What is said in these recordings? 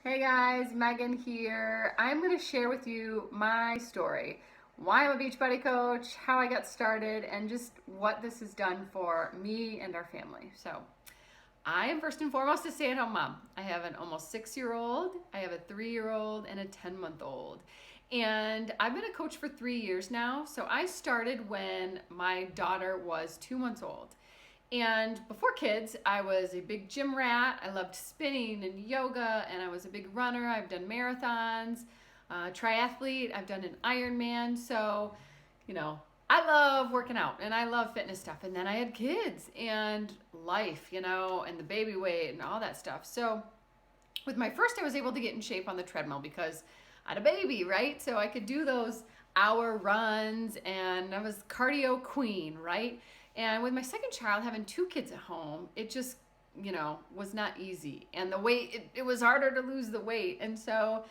Hey guys, Megan here. I'm going to share with you my story, why I'm a Beachbody coach, how I got started, and just what this has done for me and our family. So, I am first and foremost a stay-at-home mom. I have an almost 6-year-old, I have a 3-year-old, and a 10-month-old. And I've been a coach for 3 years now. So I started when my daughter was 2 months old. And before kids, I was a big gym rat. I loved spinning and yoga, and I was a big runner. I've done marathons, triathlete. I've done an Ironman. So, you know, I love working out and I love fitness stuff. And then I had kids and life, and the baby weight and all that stuff. So, with my first, I was able to get in shape on the treadmill because I had a baby, right? So I could do those hour runs and I was cardio queen, right? And with my second child, having 2 kids at home, it just, was not easy. And the weight, it was harder to lose the weight. And so,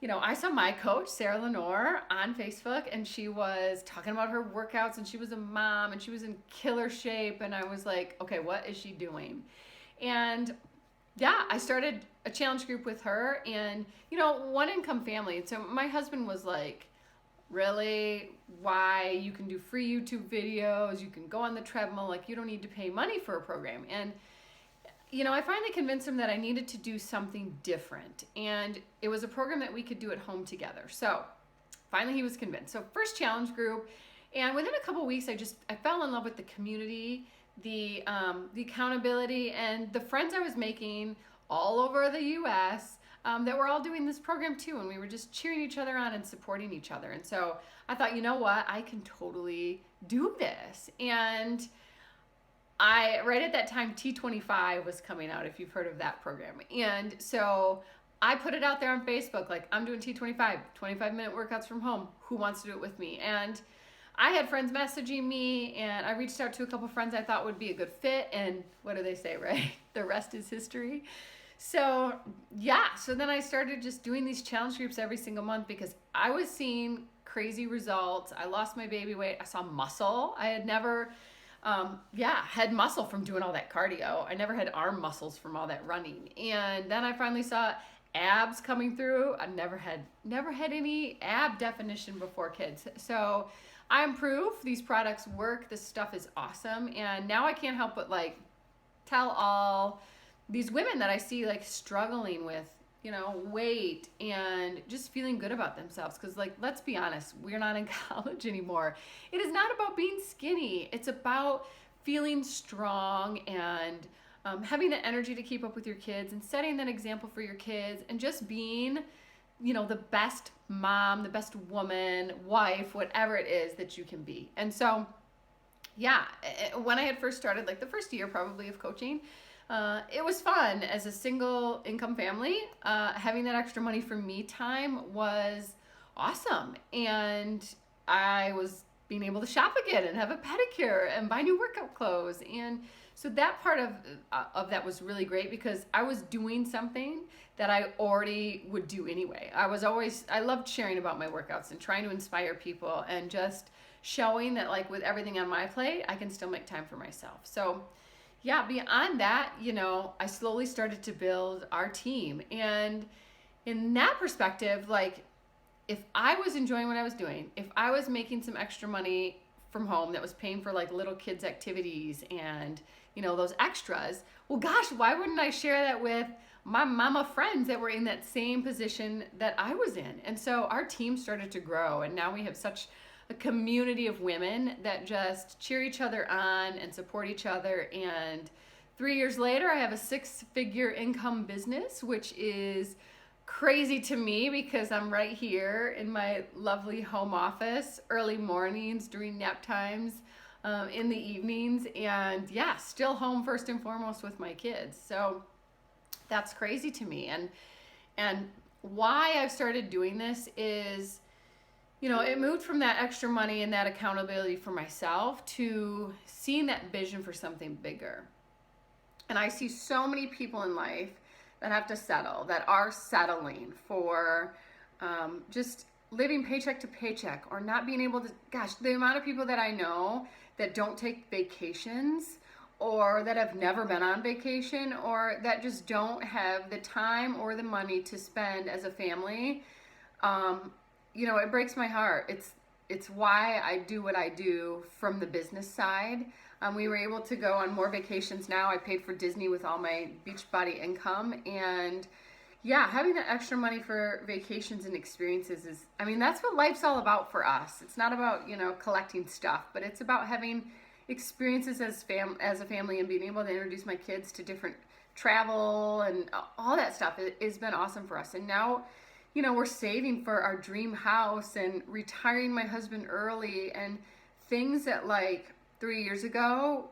I saw my coach, Sarah Lenore, on Facebook, and she was talking about her workouts, and she was a mom, and she was in killer shape. And I was like, okay, what is she doing? And yeah, I started a challenge group with her, and, one income family. And so my husband was like, really? Why? You can do free YouTube videos, you can go on the treadmill, like you don't need to pay money for a program. And I finally convinced him that I needed to do something different, and it was a program that we could do at home together. So finally he was convinced. So first challenge group, and within a couple weeks I fell in love with the community, the accountability, and the friends I was making all over the US that were all doing this program too, and we were just cheering each other on and supporting each other. And so I thought, you know what, I can totally do this. And right at that time, T25 was coming out, if you've heard of that program. And so I put it out there on Facebook, like, I'm doing T25, 25-minute workouts from home. Who wants to do it with me? And I had friends messaging me, and I reached out to a couple friends I thought would be a good fit. And what do they say, right? The rest is history. So yeah, so then I started just doing these challenge groups every single month because I was seeing crazy results. I lost my baby weight. I saw muscle. I had never had muscle from doing all that cardio. I never had arm muscles from all that running. And then I finally saw abs coming through. I never had any ab definition before kids. So I'm proof these products work. This stuff is awesome. And now I can't help but tell all these women that I see struggling with, weight and just feeling good about themselves. Because let's be honest, we're not in college anymore. It is not about being skinny. It's about feeling strong and having the energy to keep up with your kids and setting that example for your kids and just being, the best mom, the best woman, wife, whatever it is that you can be. And so, yeah, when I had first started, the first year probably of coaching, it was fun as a single income family. Having that extra money for me time was awesome. And I was being able to shop again and have a pedicure and buy new workout clothes. And so that part of that was really great because I was doing something that I already would do anyway. I loved sharing about my workouts and trying to inspire people and just showing that with everything on my plate, I can still make time for myself. So yeah, beyond that, I slowly started to build our team. And in that perspective, if I was enjoying what I was doing, if I was making some extra money from home that was paying for little kids' activities and, those extras, well, gosh, why wouldn't I share that with my mama friends that were in that same position that I was in? And so our team started to grow, and now we have such a community of women that just cheer each other on and support each other. And 3 years later, I have a 6-figure income business, which is crazy to me because I'm right here in my lovely home office, early mornings, during nap times, in the evenings, and yeah, still home first and foremost with my kids. So that's crazy to me. And why I've started doing this is, it moved from that extra money and that accountability for myself to seeing that vision for something bigger. And I see so many people in life that have to settle, that are settling for just living paycheck to paycheck or not being able to, gosh, the amount of people that I know that don't take vacations or that have never been on vacation, or that just don't have the time or the money to spend as a family. um, it breaks my heart. It's why I do what I do from the business side. We were able to go on more vacations now. I paid for Disney with all my Beachbody income, and yeah, having that extra money for vacations and experiences is, I mean, that's what life's all about for us. It's not about, collecting stuff, but it's about having experiences as a family, and being able to introduce my kids to different travel and all that stuff. It has been awesome for us. And now, we're saving for our dream house and retiring my husband early, and things that, like, 3 years ago,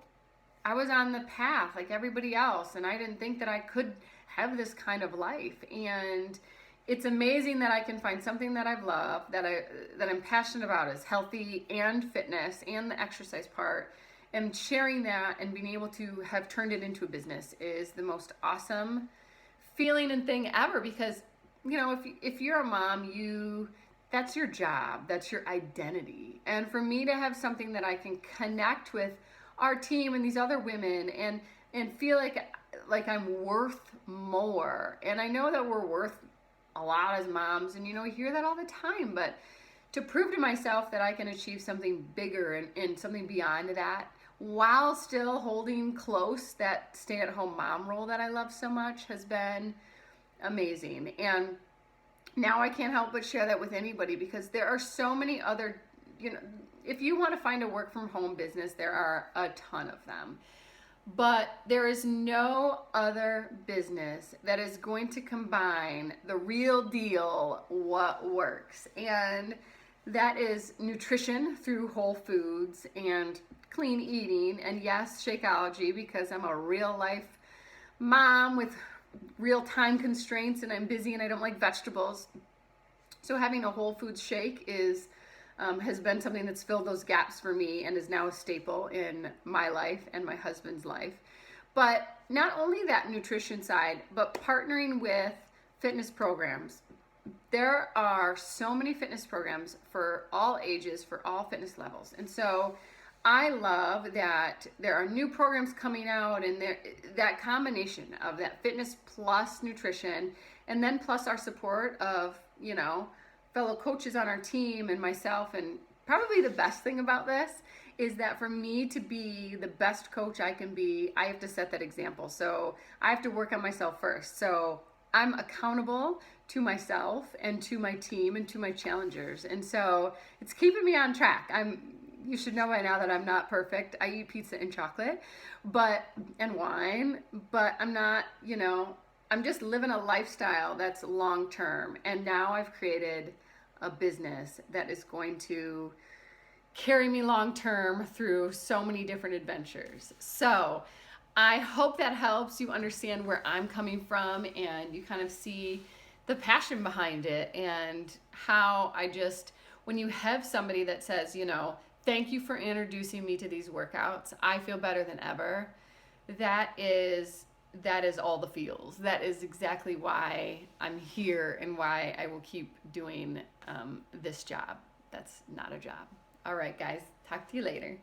I was on the path like everybody else, and I didn't think that I could have this kind of life. And it's amazing that I can find something that I've loved, that I'm passionate about, is healthy and fitness and the exercise part. And sharing that and being able to have turned it into a business is the most awesome feeling and thing ever. Because, if you're a mom, that's your job, that's your identity. And for me to have something that I can connect with our team and these other women, and feel like I'm worth more. And I know that we're worth a lot as moms, and we hear that all the time, but to prove to myself that I can achieve something bigger and something beyond that, while still holding close that stay-at-home mom role that I love so much, has been amazing. And now I can't help but share that with anybody, because there are so many other, if you want to find a work from home business, there are a ton of them. But there is no other business that is going to combine the real deal, what works. And that is nutrition through whole foods and clean eating. And yes, Shakeology, because I'm a real life mom with real time constraints, and I'm busy and I don't like vegetables. So having a whole foods shake has been something that's filled those gaps for me, and is now a staple in my life and my husband's life. But not only that nutrition side, but partnering with fitness programs. There are so many fitness programs for all ages, for all fitness levels. And so I love that there are new programs coming out, and that combination of that fitness plus nutrition, and then plus our support of, fellow coaches on our team and myself. And probably the best thing about this is that for me to be the best coach I can be, I have to set that example. So I have to work on myself first. So I'm accountable to myself and to my team and to my challengers. And so it's keeping me on track. You should know by now that I'm not perfect. I eat pizza and chocolate, and wine, but I'm not, I'm just living a lifestyle that's long term. And now I've created a business that is going to carry me long term through so many different adventures. So I hope that helps you understand where I'm coming from, and you kind of see the passion behind it, and how when you have somebody that says, thank you for introducing me to these workouts, I feel better than ever. That is all the feels. That is exactly why I'm here, and why I will keep doing this job. That's not a job. All right, guys, talk to you later.